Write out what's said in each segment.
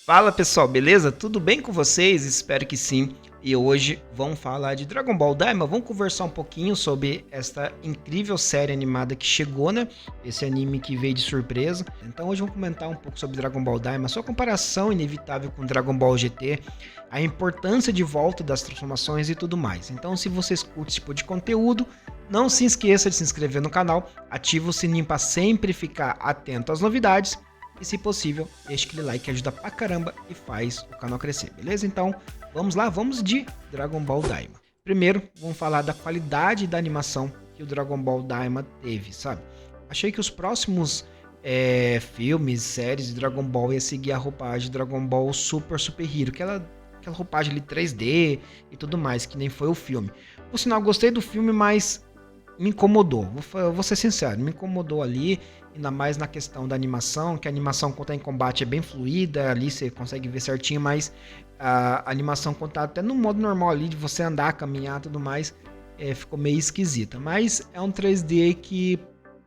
Fala pessoal, beleza? Tudo bem com vocês? Espero que sim. E hoje vamos falar de Dragon Ball Daima. Vamos conversar um pouquinho sobre esta incrível série animada que chegou, né? Esse anime que veio de surpresa. Então hoje vamos comentar um pouco sobre Dragon Ball Daima, sua comparação inevitável com Dragon Ball GT, a importância de volta das transformações e tudo mais. Então se vocês curtem esse tipo de conteúdo, não se esqueça de se inscrever no canal, ativa o sininho para sempre ficar atento às novidades. E se possível, deixe aquele like que ajuda pra caramba e faz o canal crescer, beleza? Então, vamos lá, vamos de Dragon Ball Daima. Primeiro, vamos falar da qualidade da animação que o Dragon Ball Daima teve, sabe? Achei que os próximos filmes, séries de Dragon Ball ia seguir a roupagem de Dragon Ball Super Hero, aquela roupagem ali 3D e tudo mais, que nem foi o filme. Por sinal, gostei do filme, mas me incomodou, vou ser sincero, me incomodou ali, ainda mais na questão da animação, que a animação quando tá em combate é bem fluida, ali você consegue ver certinho, mas a animação quando tá até no modo normal ali, de você andar, caminhar e tudo mais, ficou meio esquisita, mas é um 3D que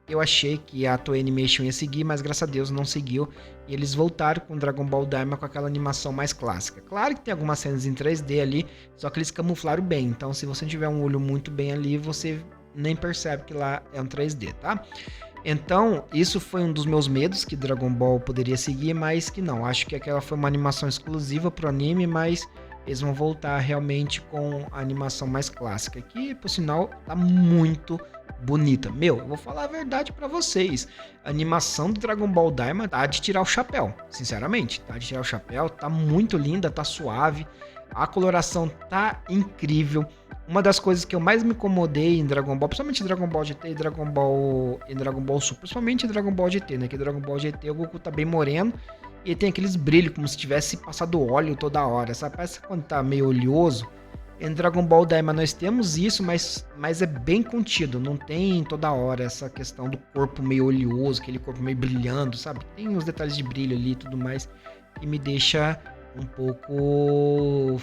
eu achei que a Toei Animation ia seguir, mas graças a Deus não seguiu, e eles voltaram com Dragon Ball Daima com aquela animação mais clássica. Claro que tem algumas cenas em 3D ali, só que eles camuflaram bem, então se você tiver um olho muito bem ali, você nem percebe que lá é um 3D, tá? Então, isso foi um dos meus medos, que Dragon Ball poderia seguir, mas que não. Acho que aquela foi uma animação exclusiva pro anime, mas eles vão voltar realmente com a animação mais clássica, que, por sinal, tá muito bonita. Meu, eu vou falar a verdade pra vocês. A animação do Dragon Ball Daima tá de tirar o chapéu, sinceramente. Tá de tirar o chapéu, tá muito linda, tá suave. A coloração tá incrível. Uma das coisas que eu mais me incomodei em Dragon Ball, principalmente Dragon Ball GT e Dragon Ball Super, principalmente Dragon Ball GT, né? Que Dragon Ball GT o Goku tá bem moreno e tem aqueles brilhos como se tivesse passado óleo toda hora, sabe? Parece que quando tá meio oleoso. Em Dragon Ball Daima nós temos isso, mas é bem contido, não tem toda hora essa questão do corpo meio oleoso, aquele corpo meio brilhando, sabe? Tem uns detalhes de brilho ali e tudo mais que me deixa um pouco...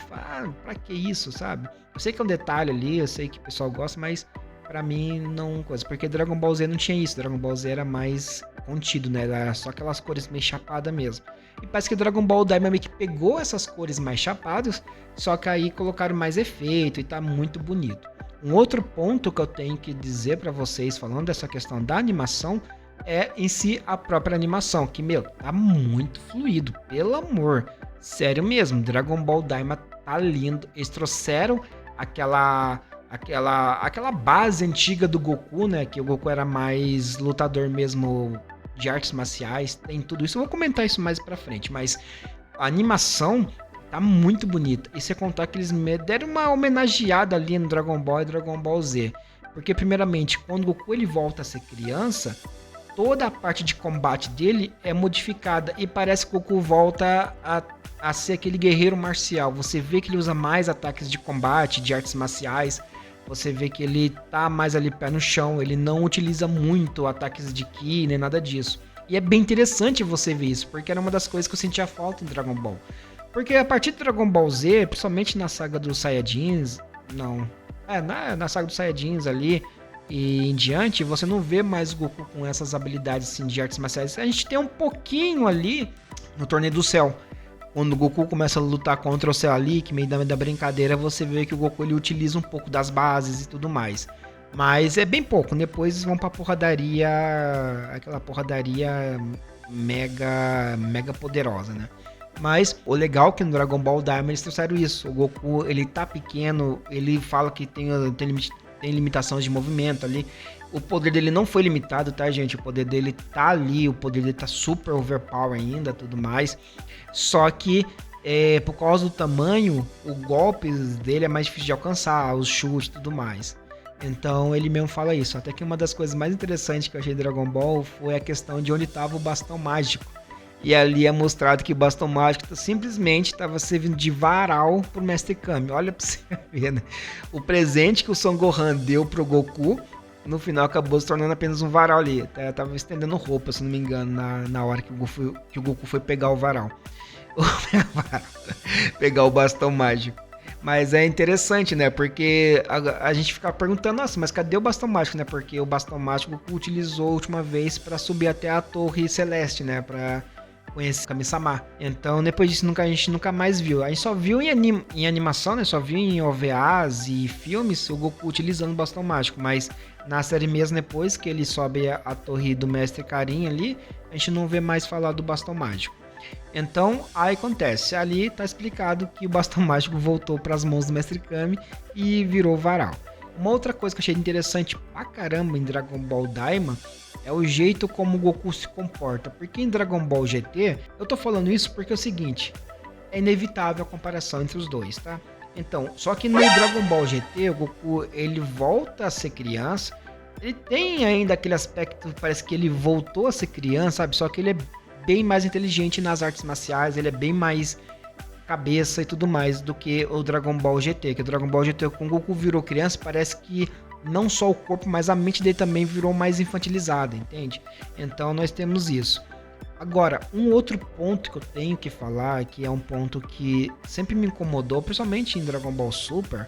pra que isso, sabe? Eu sei que é um detalhe ali, eu sei que o pessoal gosta, mas pra mim não coisa. Porque Dragon Ball Z não tinha isso, Dragon Ball Z era mais contido, né? Era só aquelas cores meio chapadas mesmo. E parece que Dragon Ball Daima meio que pegou essas cores mais chapadas, só que aí colocaram mais efeito e tá muito bonito. Um outro ponto que eu tenho que dizer pra vocês, falando dessa questão da animação, é em si a própria animação, que, meu, tá muito fluido, pelo amor. Sério mesmo, Dragon Ball Daima tá lindo. Eles trouxeram aquela base antiga do Goku, né? Que o Goku era mais lutador mesmo de artes marciais. Tem tudo isso. Eu vou comentar isso mais pra frente, mas a animação tá muito bonita. E sem contar que eles me deram uma homenageada ali no Dragon Ball e Dragon Ball Z. Porque, primeiramente, quando o Goku ele volta a ser criança, toda a parte de combate dele é modificada e parece que o Goku volta a ser aquele guerreiro marcial. Você vê que ele usa mais ataques de combate, de artes marciais. Você vê que ele tá mais ali pé no chão. Ele não utiliza muito ataques de ki, nem nada disso. E é bem interessante você ver isso, porque era uma das coisas que eu sentia falta em Dragon Ball. Porque a partir de Dragon Ball Z, principalmente na saga dos Saiyajins, na saga dos Saiyajins ali e em diante, você não vê mais o Goku com essas habilidades assim, de artes marciais. A gente tem um pouquinho ali no Torneio do Céu. Quando o Goku começa a lutar contra o Cell ali, que meio da brincadeira, você vê que o Goku ele utiliza um pouco das bases e tudo mais. Mas é bem pouco, depois vão pra porradaria, aquela porradaria mega poderosa, né? Mas o legal é que no Dragon Ball Daima eles trouxeram isso. O Goku, ele tá pequeno, ele fala que tem limitações de movimento ali. O poder dele não foi limitado, tá, gente? O poder dele tá ali, o poder dele tá super overpower ainda, tudo mais. Só que, por causa do tamanho, o golpe dele é mais difícil de alcançar, os chutes e tudo mais. Então, ele mesmo fala isso. Até que uma das coisas mais interessantes que eu achei de Dragon Ball foi a questão de onde tava o bastão mágico. E ali é mostrado que o bastão mágico simplesmente estava servindo de varal pro Mestre Kami. Olha pra você ver, né? O presente que o Son Gohan deu pro Goku, no final acabou se tornando apenas um varal ali. Tava estendendo roupa, se não me engano, na hora que o Goku foi pegar o varal. Pegar o bastão mágico. Mas é interessante, né? Porque a gente fica perguntando, nossa, mas cadê o bastão mágico, né? Porque o bastão mágico o Goku utilizou a última vez para subir até a Torre Celeste, né? Pra conhecer Kami-sama. Então, depois disso, a gente nunca mais viu. A gente só viu em animação, né? Só viu em OVAs e filmes o Goku utilizando o bastão mágico. Mas na série mesmo, depois que ele sobe a torre do Mestre Karin ali, a gente não vê mais falar do bastão mágico. Então, aí acontece. Ali tá explicado que o bastão mágico voltou para as mãos do Mestre Kami e virou varal. Uma outra coisa que eu achei interessante pra caramba em Dragon Ball Daima é o jeito como o Goku se comporta. Porque em Dragon Ball GT, eu tô falando isso porque é o seguinte, é inevitável a comparação entre os dois, tá? Então, só que no Dragon Ball GT, o Goku, ele volta a ser criança, ele tem ainda aquele aspecto, parece que ele voltou a ser criança, sabe? Só que ele é bem mais inteligente nas artes marciais, ele é bem mais cabeça e tudo mais do que o Dragon Ball GT. Que o Dragon Ball GT, com o Goku virou criança, parece que não só o corpo, mas a mente dele também virou mais infantilizada, entende? Então nós temos isso. Agora, um outro ponto que eu tenho que falar, que é um ponto que sempre me incomodou, principalmente em Dragon Ball Super,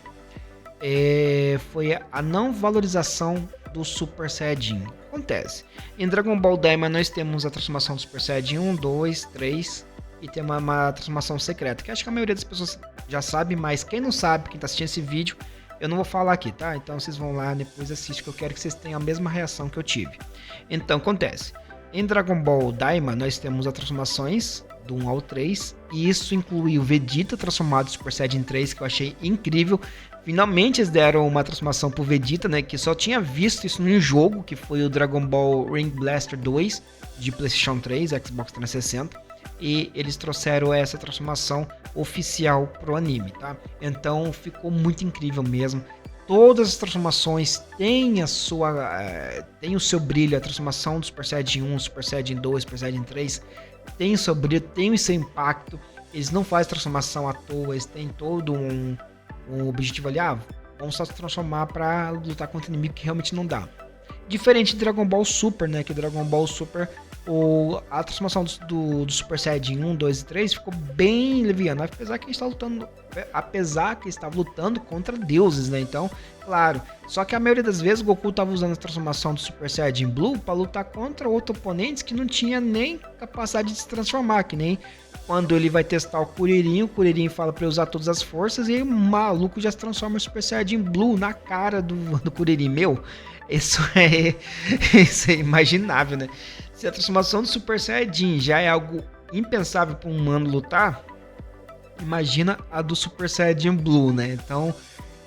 foi a não valorização do Super Saiyajin. Acontece. Em Dragon Ball Daima nós temos a transformação do Super Saiyajin 1, 2, 3 e tem uma transformação secreta, que acho que a maioria das pessoas já sabe, mas quem não sabe, quem está assistindo esse vídeo, eu não vou falar aqui, tá? Então vocês vão lá, depois assistem, que eu quero que vocês tenham a mesma reação que eu tive. Então, acontece. Em Dragon Ball Daima, nós temos as transformações do 1 ao 3, e isso inclui o Vegeta transformado em Super Saiyajin 3, que eu achei incrível. Finalmente eles deram uma transformação pro Vegeta, né? Que só tinha visto isso num jogo, que foi o Dragon Ball Ring Blaster 2, de PlayStation 3, Xbox 360. E eles trouxeram essa transformação oficial pro anime, tá? Então ficou muito incrível mesmo. Todas as transformações têm tem o seu brilho. A transformação do Super Saiyajin 1, Super Saiyajin 2, Super Saiyajin 3 tem o seu brilho, tem o seu impacto. Eles não fazem transformação à toa, eles têm todo um objetivo ali. Vamos só se transformar para lutar contra o inimigo, que realmente não dá. Diferente de Dragon Ball Super, né? Que Dragon Ball Super, a transformação do Super Saiyajin 1, 2 e 3 ficou bem leviana, apesar que estava lutando contra deuses, né? Então, claro, só que a maioria das vezes o Goku estava usando a transformação do Super Saiyajin Blue para lutar contra outros oponentes que não tinha nem capacidade de se transformar, que nem quando ele vai testar o Kuririn fala para usar todas as forças e aí o maluco já se transforma em Super Saiyajin Blue na cara do Kuririn. Meu, isso é imaginável, né? Se a transformação do Super Saiyajin já é algo impensável para um humano lutar, imagina a do Super Saiyajin Blue, né? Então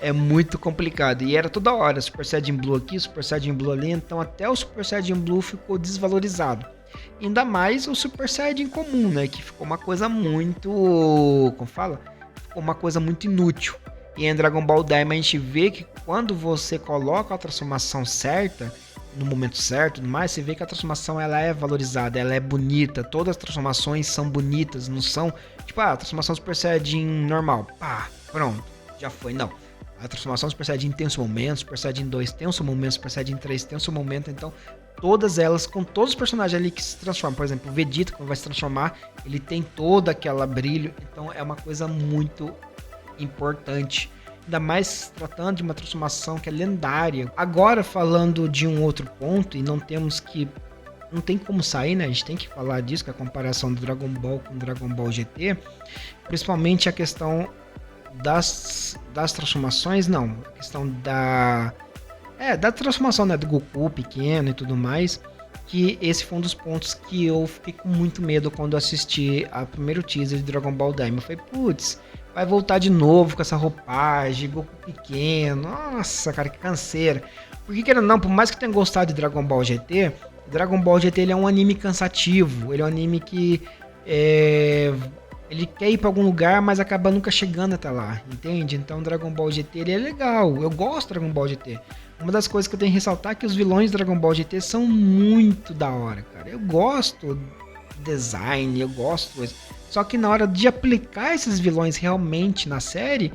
é muito complicado. E era toda hora Super Saiyajin Blue aqui, Super Saiyajin Blue ali, então até o Super Saiyajin Blue ficou desvalorizado. Ainda mais o Super Saiyajin comum, né? Que ficou uma coisa muito... Como fala? Ficou uma coisa muito inútil. E em Dragon Ball Daima a gente vê que quando você coloca a transformação certa, no momento certo, mas você vê que a transformação ela é valorizada, ela é bonita, todas as transformações são bonitas, não são tipo a transformação do Super Saiyajin normal, pá, pronto, já foi, não. A transformação do Super Saiyajin tem o seu momento, Super Saiyajin 2 tem o seu momento, Super Saiyajin 3 tem o seu momento, então todas elas, com todos os personagens ali que se transformam, por exemplo, o Vegeta, quando vai se transformar, ele tem toda aquela brilho, então é uma coisa muito importante. Ainda mais tratando de uma transformação que é lendária. Agora, falando de um outro ponto, e não tem como sair, né? A gente tem que falar disso, que é a comparação do Dragon Ball com o Dragon Ball GT. Principalmente a questão das transformações, não. A questão da transformação, né? Do Goku pequeno e tudo mais. Que esse foi um dos pontos que eu fiquei com muito medo quando assisti a primeiro teaser de Dragon Ball Daima. Eu falei, putz, vai voltar de novo com essa roupagem, Goku pequeno. Nossa, cara, que canseira. Porque não, por mais que tenha gostado de Dragon Ball GT ele é um anime cansativo. Ele é um anime que ele quer ir pra algum lugar, mas acaba nunca chegando até lá, entende? Então Dragon Ball GT ele é legal. Eu gosto de Dragon Ball GT. Uma das coisas que eu tenho que ressaltar é que os vilões de Dragon Ball GT são muito da hora, cara. Eu gosto do design, eu gosto. Só que na hora de aplicar esses vilões realmente na série,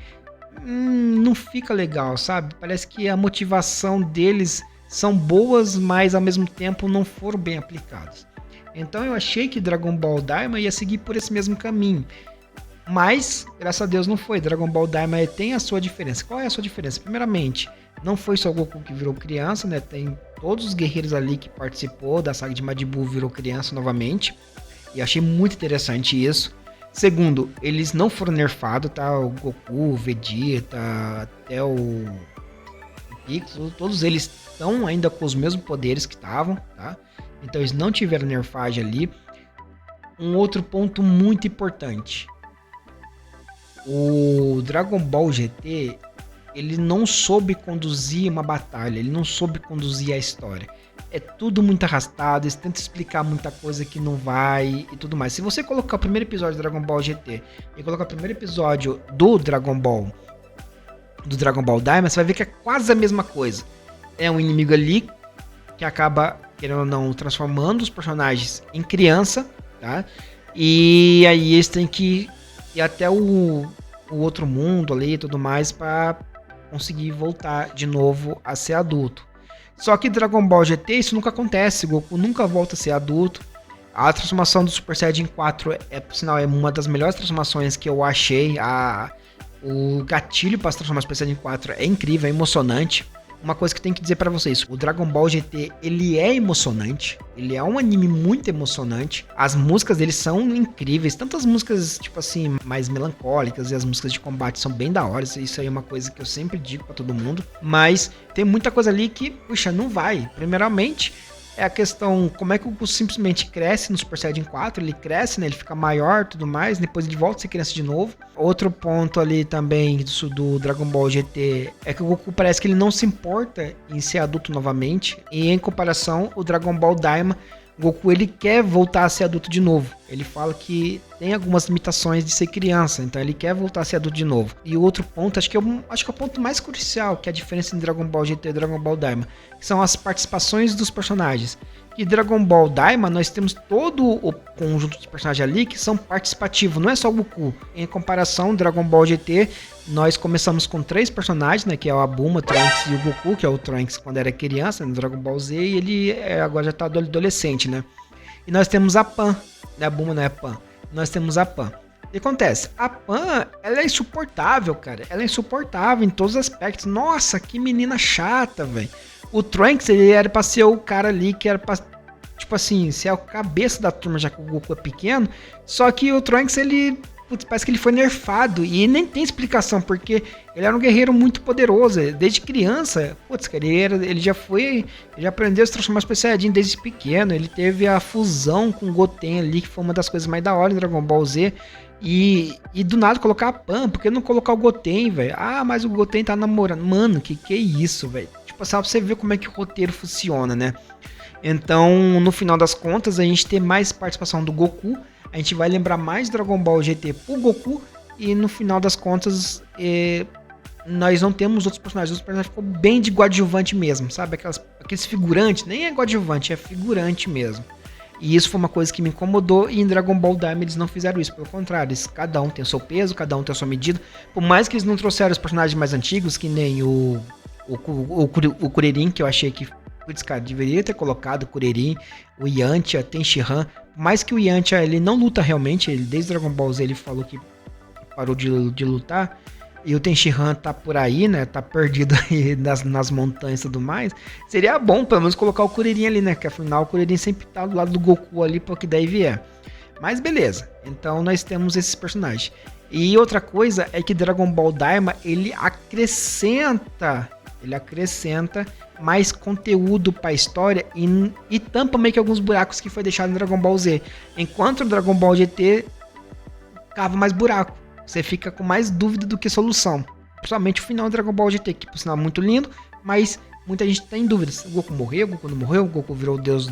não fica legal, sabe? Parece que a motivação deles são boas, mas ao mesmo tempo não foram bem aplicados. Então eu achei que Dragon Ball Daima ia seguir por esse mesmo caminho. Mas, graças a Deus, não foi. Dragon Ball Daima tem a sua diferença. Qual é a sua diferença? Primeiramente, não foi só o Goku que virou criança, né? Tem todos os guerreiros ali que participou da saga de Majin Buu virou criança novamente. E achei muito interessante isso. Segundo, eles não foram nerfados, tá? O Goku, o Vegeta, até o Piccolo, todos eles estão ainda com os mesmos poderes que estavam, tá? Então eles não tiveram nerfagem ali. Um outro ponto muito importante. O Dragon Ball GT, ele não soube conduzir uma batalha, ele não soube conduzir a história. É tudo muito arrastado, eles tentam explicar muita coisa que não vai e tudo mais. Se você colocar o primeiro episódio do Dragon Ball GT e colocar o primeiro episódio do Dragon Ball Daima, você vai ver que é quase a mesma coisa. É um inimigo ali que acaba, querendo ou não, transformando os personagens em criança, tá? E aí eles têm que ir até o outro mundo ali e tudo mais para conseguir voltar de novo a ser adulto. Só que Dragon Ball GT isso nunca acontece, Goku nunca volta a ser adulto. A transformação do Super Saiyajin 4 por sinal, é uma das melhores transformações que eu achei. O gatilho para se transformar no Super Saiyajin 4 é incrível, é emocionante. Uma coisa que tem que dizer pra vocês, o Dragon Ball GT, ele é emocionante, ele é um anime muito emocionante, as músicas dele são incríveis, tanto as músicas, tipo assim, mais melancólicas e as músicas de combate são bem da hora, isso aí é uma coisa que eu sempre digo pra todo mundo, mas tem muita coisa ali que, puxa, não vai. Primeiramente, é a questão, como é que o Goku simplesmente cresce no Super Saiyajin 4, ele cresce, né, ele fica maior e tudo mais, depois ele volta a ser criança de novo. Outro ponto ali também do Dragon Ball GT é que o Goku parece que ele não se importa em ser adulto novamente, e em comparação, o Dragon Ball Daima, o Goku ele quer voltar a ser adulto de novo. Ele fala que tem algumas limitações de ser criança, então ele quer voltar a ser adulto de novo. E o outro ponto, acho que é o ponto mais crucial, que é a diferença entre Dragon Ball GT e Dragon Ball Daima, que são as participações dos personagens. E Dragon Ball Daima, nós temos todo o conjunto de personagens ali que são participativos, não é só o Goku. Em comparação, Dragon Ball GT, nós começamos com 3 personagens, né, que é o Abuma, Trunks e o Goku, que é o Trunks quando era criança, no Dragon Ball Z, e ele agora já tá adolescente, né. E nós temos a Pan, né, a Buma não é Pan, nós temos a Pan. O que acontece? A Pan, ela é insuportável, cara, ela é insuportável em todos os aspectos. Nossa, que menina chata, velho. O Trunks, ele era pra ser o cara ali que era pra, tipo assim, ser a cabeça da turma, já que o Goku é pequeno. Só que o Trunks, ele, putz, parece que ele foi nerfado. E nem tem explicação, porque ele era um guerreiro muito poderoso. Desde criança, putz, cara, ele já aprendeu a se transformar em Super Saiyajin desde pequeno. Ele teve a fusão com o Goten ali, que foi uma das coisas mais da hora do Dragon Ball Z. E do nada colocar a Pan, por que não colocar o Goten, velho? Ah, mas o Goten tá namorando. Mano, que é isso, velho? Só pra você ver como é que o roteiro funciona, né? Então, no final das contas, a gente tem mais participação do Goku, a gente vai lembrar mais Dragon Ball GT pro Goku, e no final das contas, nós não temos outros personagens. Os personagens ficou bem de coadjuvante mesmo, sabe? Aqueles figurantes, nem é coadjuvante, é figurante mesmo. E isso foi uma coisa que me incomodou, e em Dragon Ball Daima eles não fizeram isso, pelo contrário, cada um tem o seu peso, cada um tem a sua medida. Por mais que eles não trouxeram os personagens mais antigos, que nem o Kuririn, que eu achei que, putz, cara, deveria ter colocado o Kuririn, o Yantia, tem Tenshinhan. Por mais que o Yantia, ele não luta realmente, ele, desde Dragon Ball Z ele falou que parou de lutar, e o Tenshinhan tá por aí, né, tá perdido aí nas montanhas e tudo mais. Seria bom, pelo menos, colocar o Kuririn ali, né, que afinal o Kuririn sempre tá do lado do Goku ali, pra que daí vier. Mas beleza, então nós temos esses personagens. E outra coisa é que Dragon Ball Daima, ele acrescenta mais conteúdo para a história e tampa meio que alguns buracos que foi deixado no Dragon Ball Z. Enquanto o Dragon Ball GT cava mais buraco. Você fica com mais dúvida do que solução. Principalmente o final do Dragon Ball GT, que por sinal é muito lindo, mas muita gente tem dúvidas. O Goku morreu, o Goku não morreu, o Goku virou o deus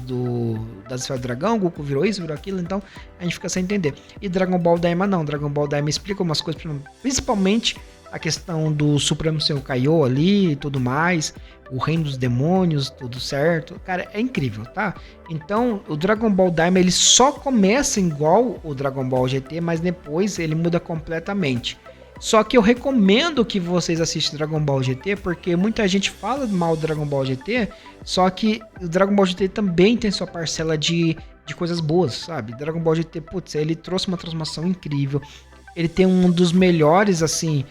das esferas do dragão, o Goku virou isso, virou aquilo, então a gente fica sem entender. E Dragon Ball Daima não. Dragon Ball Daima explica umas coisas, principalmente a questão do Supremo Senhor Kaiô ali e tudo mais, o reino dos demônios, tudo certo. Cara, é incrível, tá? Então, o Dragon Ball Daima, ele só começa igual o Dragon Ball GT, mas depois ele muda completamente. Só que eu recomendo que vocês assistam Dragon Ball GT, porque muita gente fala mal do Dragon Ball GT, só que o Dragon Ball GT também tem sua parcela de coisas boas, sabe? Dragon Ball GT, putz, ele trouxe uma transformação incrível. Ele tem um dos melhores, assim,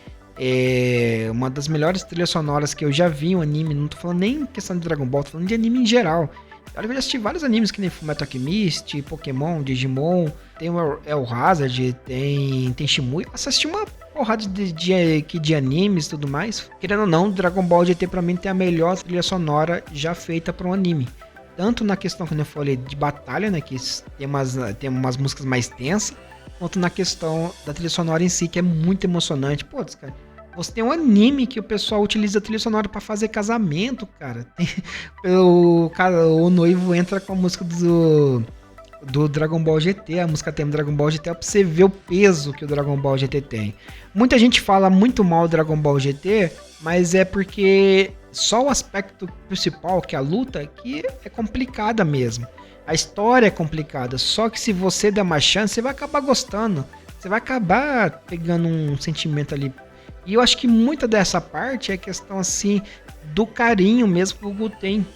uma das melhores trilhas sonoras que eu já vi em um anime. Não tô falando nem em questão de Dragon Ball, tô falando de anime em geral. Olha que eu já assisti vários animes que nem Fullmetal Alchemist, Pokémon, Digimon, tem o El Hazard, tem Shimui. Eu assisti uma porrada de animes e tudo mais. Querendo ou não, Dragon Ball GT pra mim tem a melhor trilha sonora já feita para um anime. Tanto na questão, como eu falei, de batalha, né, que tem umas músicas mais tensas, quanto na questão da trilha sonora em si, que é muito emocionante. Pô, cara, você tem um anime que o pessoal utiliza a trilha sonora pra fazer casamento, cara. O noivo entra com a música do Dragon Ball GT, a música tema do Dragon Ball GT, pra você ver o peso que o Dragon Ball GT tem. Muita gente fala muito mal do Dragon Ball GT, mas é porque só o aspecto principal, que é a luta, que é complicada mesmo. A história é complicada, só que se você der uma chance, você vai acabar gostando. Você vai acabar pegando um sentimento ali. E eu acho que muita dessa parte é questão assim do carinho mesmo que o Goku tem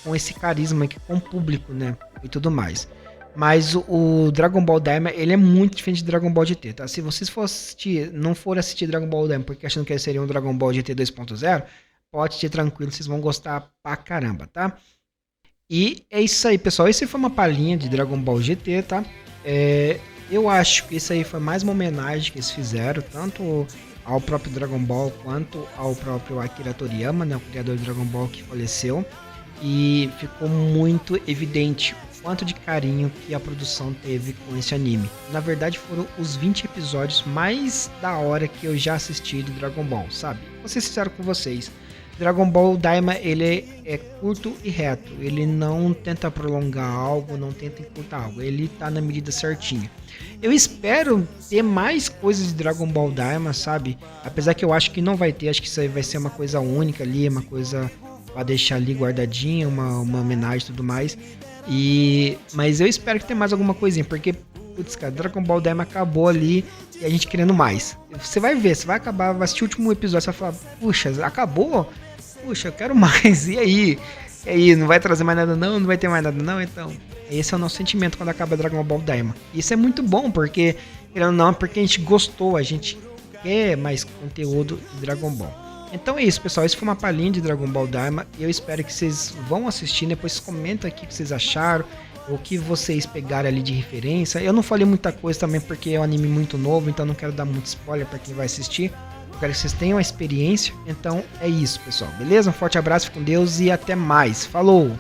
com esse carisma aqui com o público, né? E tudo mais. Mas o Dragon Ball Daima, ele é muito diferente de Dragon Ball GT, tá? Se vocês não for assistir Dragon Ball Daima porque achando que ele seria um Dragon Ball GT 2.0, pode ser tranquilo, vocês vão gostar pra caramba, tá? E é isso aí, pessoal. Esse foi uma palhinha de Dragon Ball GT, tá? Eu acho que isso aí foi mais uma homenagem que eles fizeram, tanto ao próprio Dragon Ball quanto ao próprio Akira Toriyama, né, o criador do Dragon Ball que faleceu. E ficou muito evidente o quanto de carinho que a produção teve com esse anime. Na verdade, foram os 20 episódios mais da hora que eu já assisti de Dragon Ball, sabe? Vou ser sincero com vocês. Dragon Ball Daima, ele é curto e reto. Ele não tenta prolongar algo, não tenta encurtar algo. Ele tá na medida certinha. Eu espero ter mais coisas de Dragon Ball Daima, sabe? Apesar que eu acho que não vai ter. Acho que isso aí vai ser uma coisa única ali, uma coisa pra deixar ali guardadinha, uma homenagem e tudo mais. Mas eu espero que tenha mais alguma coisinha, porque, putz, cara, Dragon Ball Daima acabou ali e a gente querendo mais. Você vai ver, você vai acabar, vai assistir o último episódio, você vai falar, puxa, acabou? Puxa, eu quero mais, e aí? E aí, não vai trazer mais nada não? Não vai ter mais nada não? Então, esse é o nosso sentimento quando acaba Dragon Ball Daima. Isso é muito bom, porque, querendo ou não, porque a gente gostou, a gente quer mais conteúdo de Dragon Ball. Então é isso, pessoal. Esse foi uma palhinha de Dragon Ball Daima. E eu espero que vocês vão assistir. Depois comenta aqui o que vocês acharam. O que vocês pegaram ali de referência. Eu não falei muita coisa também porque é um anime muito novo. Então não quero dar muito spoiler para quem vai assistir. Eu quero que vocês tenham a experiência. Então é isso, pessoal. Beleza? Um forte abraço, fique com Deus e até mais. Falou!